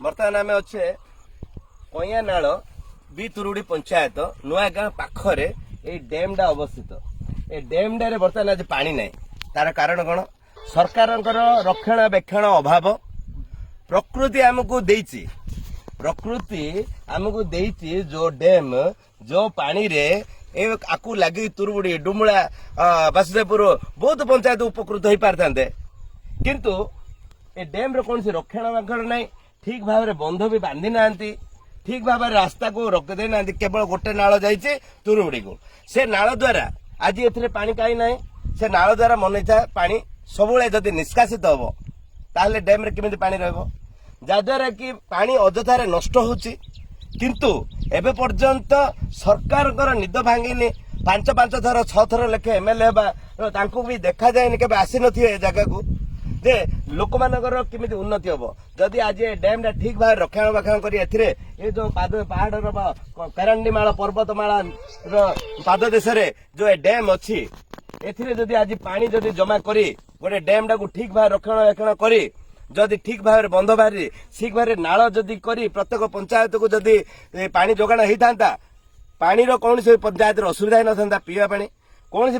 बर्तमान आम अच्छे कईया नाल बी तुरुड़ी पंचायत नुआ गाँ पाखरे ये डैम टा अवस्थित ए डैम टारे बर्तमान आज पानी ना तार कारण कौन सरकार रक्षणाबेक्षण अभाव प्रकृति आमको देइछि प्रकृति आमको देइछि जो डैम जो पानी रे आकु लगी तुरुबुड़ी डुमुला बासुदेवपुर बहुत पंचायत उपकृत हो पारते किंतु ए डैम रो कौन रक्षणाबेक्षण नहीं ठीक भाव में बंध भी बांधी ना ठीक भाव रास्ता को रोक दे ना केवल गोटे नाल जाइए तुरुबुड़ी को से नाल द्वारा आज ए पानी कहीं ना से नाल द्वारा मन इच्छा पानी सब जदि निष्कासित हम ताहले डैम रे केमिति पानी रहबो जाद्वारा कि पानी अजथारे नष्ट होची किंतु एबे पर्यंत सरकार निद भांगिनी 5-5 थर 6 थर लेखे एमएलए तांको भी देखा जाए केबे आसी नथिए जगह को जे लोक मानकर केमिति उन्नति हबो जदि आज डैम ठीक भाव रक्षणाबेक्षण करी एथिरे ए जो पहाड़ पेरांडीमाला पर्वतमाला पाद देश जो डैम अच्छी एथिरे जदि आज पानी जदि जमा करी गोटे डैम टाक ठीक भाव रक्षणाबेक्षण करी जदि ठीक भाव बंध बाहरी ठीक भाव नाल जदि करी प्रत्येक पंचायत को जदि पानी जोगाण होता पानी कौन पंचायत असुविधा ही न था पीवा पानी कौन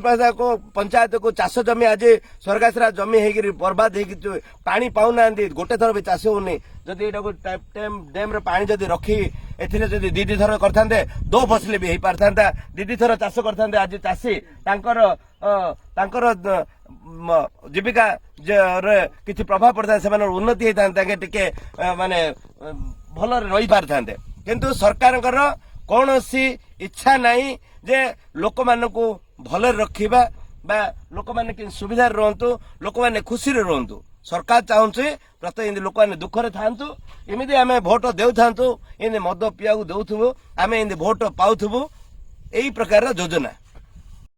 पंचायत को चाष जमी आज सरकार जमी हो बर्बाद हो पानी पाऊना गोटे थर भी चाष होनी जदि डैम पानी जदि रखी एथिरे जदि दी थर करते 2 फसल भी हो पारता दी थर चाष करते आज चाषी जीविका किसी प्रभाव पड़ता है उन्नति होता टे माने भल रही पारते किंतु सरकार कौन सी इच्छा नहीं जे लोक मान को भल रखा लोक मैंने सुविधा रुहतु लोक मैंने खुशी रुहतु सरकार चाहूँ प्रत्येक लोक मैंने दुखरे था इमती आम भोट देउ था मद पिया देउथबु आम भोट पाउथबु यही प्रकार योजना।